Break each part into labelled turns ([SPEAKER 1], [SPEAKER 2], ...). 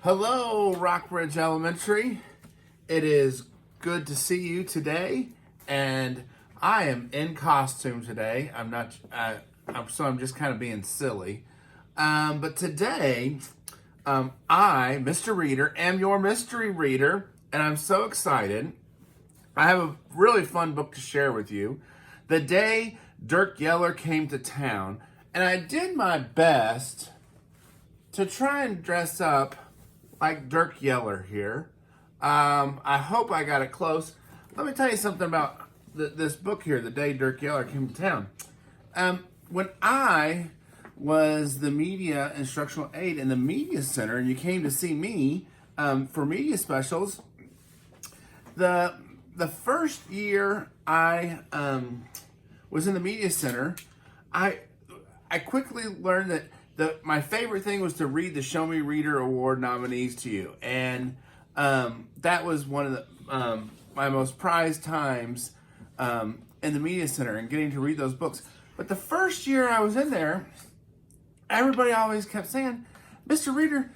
[SPEAKER 1] Hello, Rockbridge Elementary. It is good to see you today, and I am in costume today. I'm just kind of being silly. But today, I, Mr. Reader, am your mystery reader, and I'm so excited. I have a really fun book to share with you. The Day Dirk Yeller Came to Town, and I did my best to try and dress up like Dirk Yeller here. I hope I got it close. Let me tell you something about this book here, The Day Dirk Yeller Came to Town. When I was the media instructional aide in the media center, and you came to see me for media specials, the first year I was in the media center, I quickly learned that my favorite thing was to read the Show Me Reader Award nominees to you, and that was one of my most prized times in the media center and getting to read those books. But the first year I was in there, everybody always kept saying, "Mr. Reader,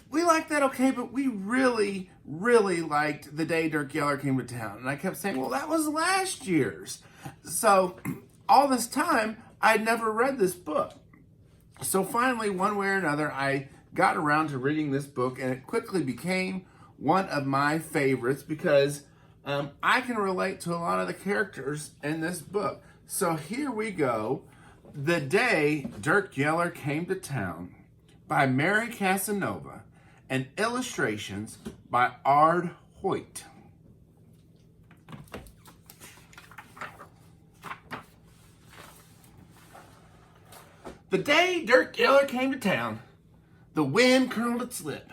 [SPEAKER 1] we like that, okay, but we really, really liked The Day Dirk Yeller Came to Town." And I kept saying, "Well, that was last year's." So all this time, I'd never read this book. So finally, one way or another, I got around to reading this book, and it quickly became one of my favorites because I can relate to a lot of the characters in this book. So here we go. The Day Dirk Yeller Came to Town by Mary Casanova, and illustrations by Ard Hoyt. The day Dirk Yeller came to town, the wind curled its lip,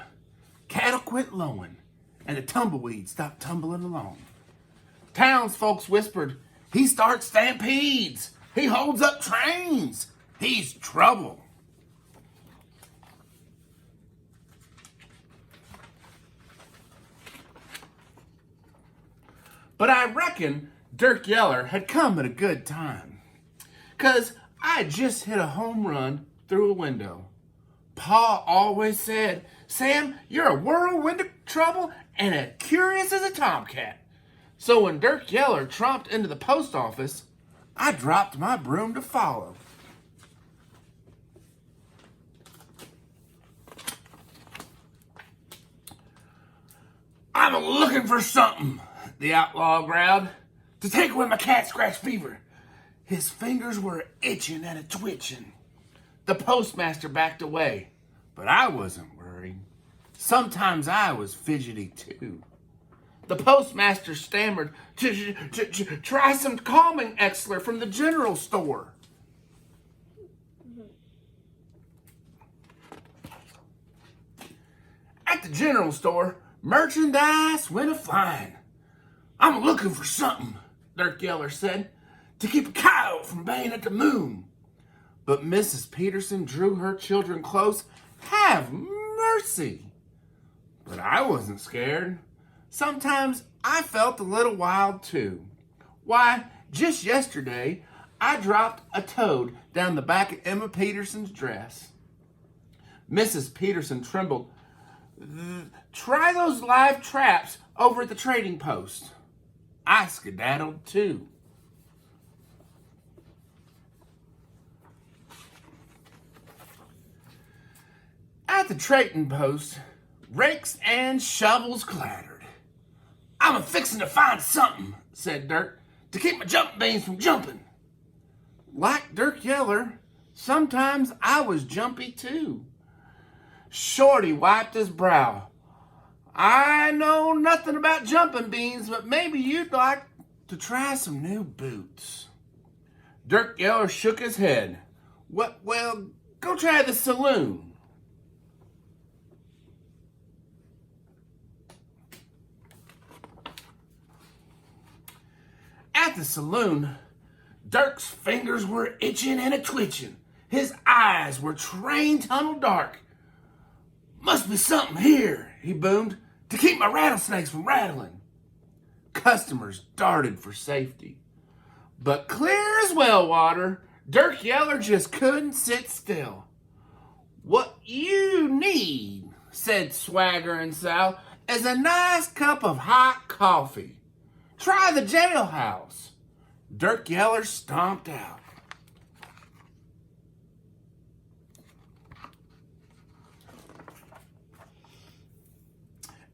[SPEAKER 1] cattle quit lowing, and the tumbleweed stopped tumbling along. Townsfolks whispered, "He starts stampedes, he holds up trains, he's trouble." But I reckon Dirk Yeller had come at a good time, 'cause I just hit a home run through a window. Pa always said, "Sam, you're a whirlwind of trouble and as curious as a tomcat." So when Dirk Yeller tromped into the post office, I dropped my broom to follow. "I'm looking for something," the outlaw growled, "to take away my cat scratch fever." His fingers were itching and a-twitching. The postmaster backed away, but I wasn't worried. Sometimes I was fidgety too. The postmaster stammered, "Try some calming Exler from the general store." At the general store, merchandise went a-flying. "I'm looking for something," Dirk Yeller said, "to keep a coyote from baying at the moon." But Mrs. Peterson drew her children close. Have mercy! But I wasn't scared. Sometimes I felt a little wild too. Why, just yesterday, I dropped a toad down the back of Emma Peterson's dress. Mrs. Peterson trembled. "Try those live traps over at the trading post." I skedaddled too. At the trading post, rakes and shovels clattered. "I'm a-fixin' to find something," said Dirk, "to keep my jump beans from jumping." Like Dirk Yeller, sometimes I was jumpy too. Shorty wiped his brow. "I know nothing about jumping beans, but maybe you'd like to try some new boots." Dirk Yeller shook his head. Well, go try the saloon." At the saloon, Dirk's fingers were itching and a-twitching. His eyes were train tunnel dark. "Must be something here," he boomed, "to keep my rattlesnakes from rattling." Customers darted for safety. But clear as well water, Dirk Yeller just couldn't sit still. "What you need," said swaggering Sal, is a nice cup of hot coffee. Try the jailhouse. Dirk Yeller stomped out.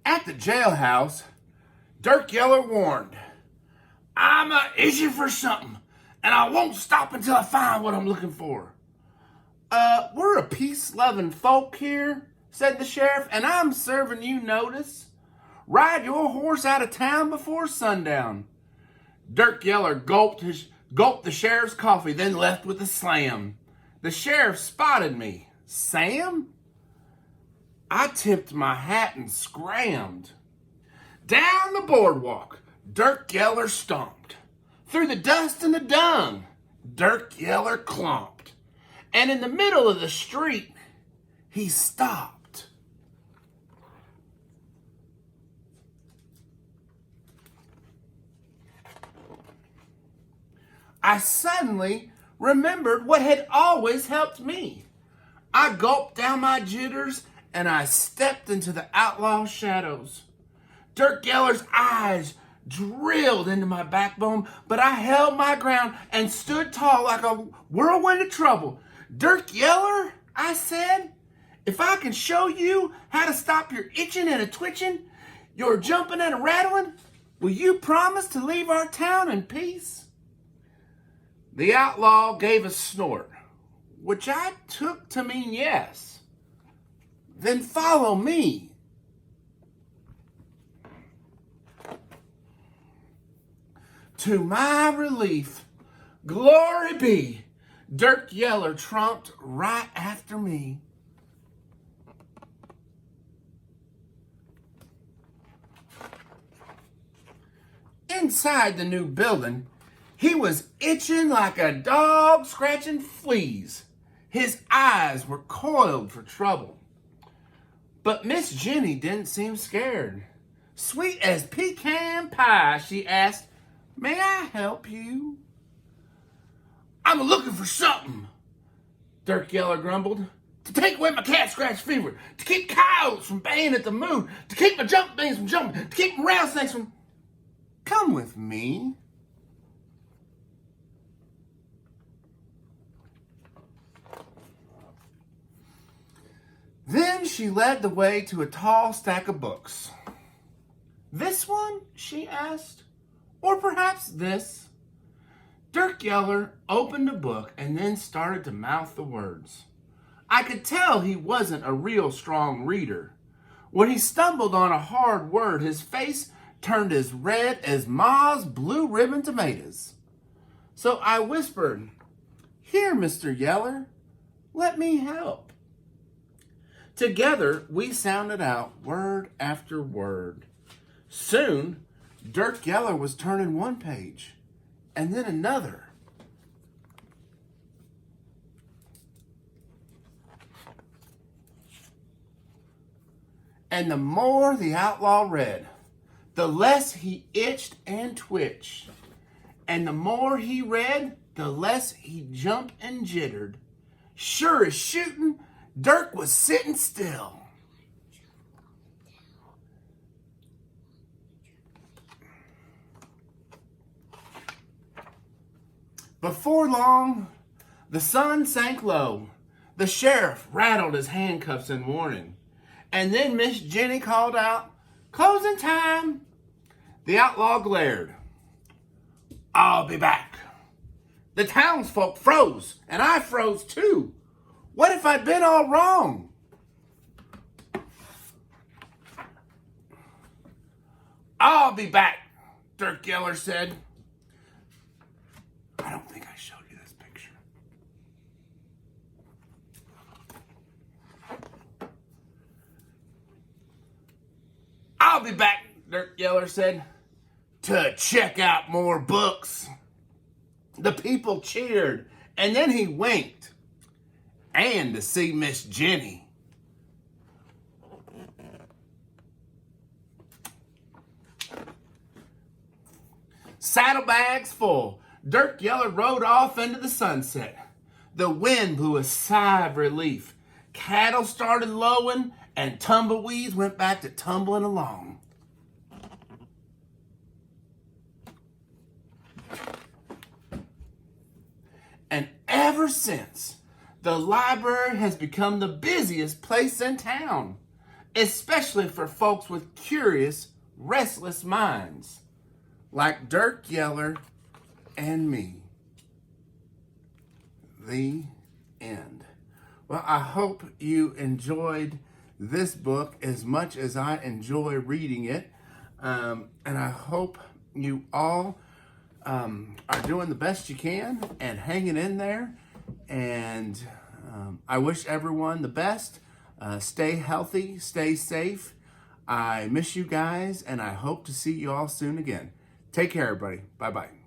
[SPEAKER 1] At the jailhouse, Dirk Yeller warned, I'm itching for something, and I won't stop until I find what I'm looking for. We're a peace-loving folk here, said the sheriff, and I'm serving you notice. Ride your horse out of town before sundown. Dirk Yeller gulped the sheriff's coffee, then left with a slam. The sheriff spotted me. Sam? I tipped my hat and scrammed. Down the boardwalk, Dirk Yeller stomped. Through the dust and the dung, Dirk Yeller clomped. And in the middle of the street, he stopped. I suddenly remembered what had always helped me. I gulped down my jitters and I stepped into the outlaw shadows. Dirk Yeller's eyes drilled into my backbone, but I held my ground and stood tall like a whirlwind of trouble. Dirk Yeller, I said, if I can show you how to stop your itching and a twitching, your jumping and a rattling, will you promise to leave our town in peace? The outlaw gave a snort, which I took to mean yes. Then follow me. To my relief, glory be, Dirk Yeller tromped right after me. Inside the new building, he was itching like a dog scratching fleas. His eyes were coiled for trouble. But Miss Jenny didn't seem scared. Sweet as pecan pie, she asked, may I help you? I'm looking for something, Dirk Yeller grumbled. To take away my cat scratch fever, to keep coyotes from baying at the moon, to keep my jump beans from jumping, to keep my rattlesnakes from... Come with me. Then she led the way to a tall stack of books. This one, she asked, or perhaps this? Dirk Yeller opened a book and then started to mouth the words. I could tell he wasn't a real strong reader. When he stumbled on a hard word, his face turned as red as Ma's blue ribbon tomatoes. So I whispered, Here, Mr. Yeller, let me help. Together, we sounded out word after word. Soon, Dirk Yeller was turning one page, and then another. And the more the outlaw read, the less he itched and twitched. And the more he read, the less he jumped and jittered. Sure as shooting, Dirk was sitting still. Before long, the sun sank low. The sheriff rattled his handcuffs in warning. And then Miss Jenny called out, Closing time. The outlaw glared. I'll be back. The townsfolk froze, and I froze too. What if I'd been all wrong? I'll be back, Dirk Yeller said. I don't think I showed you this picture. I'll be back, Dirk Yeller said, to check out more books. The people cheered, and then he winked. And to see Miss Jenny. Saddlebags full, Dirk Yeller rode off into the sunset. The wind blew a sigh of relief. cattle started lowing, and tumbleweeds went back to tumbling along. And ever since, the library has become the busiest place in town, especially for folks with curious, restless minds, like Dirk Yeller and me. The end. Well, I hope you enjoyed this book as much as I enjoy reading it. And I hope you all are doing the best you can and hanging in there. And I wish everyone the best. Stay healthy, stay safe. I miss you guys, and I hope to see you all soon again. Take care, everybody. Bye-bye.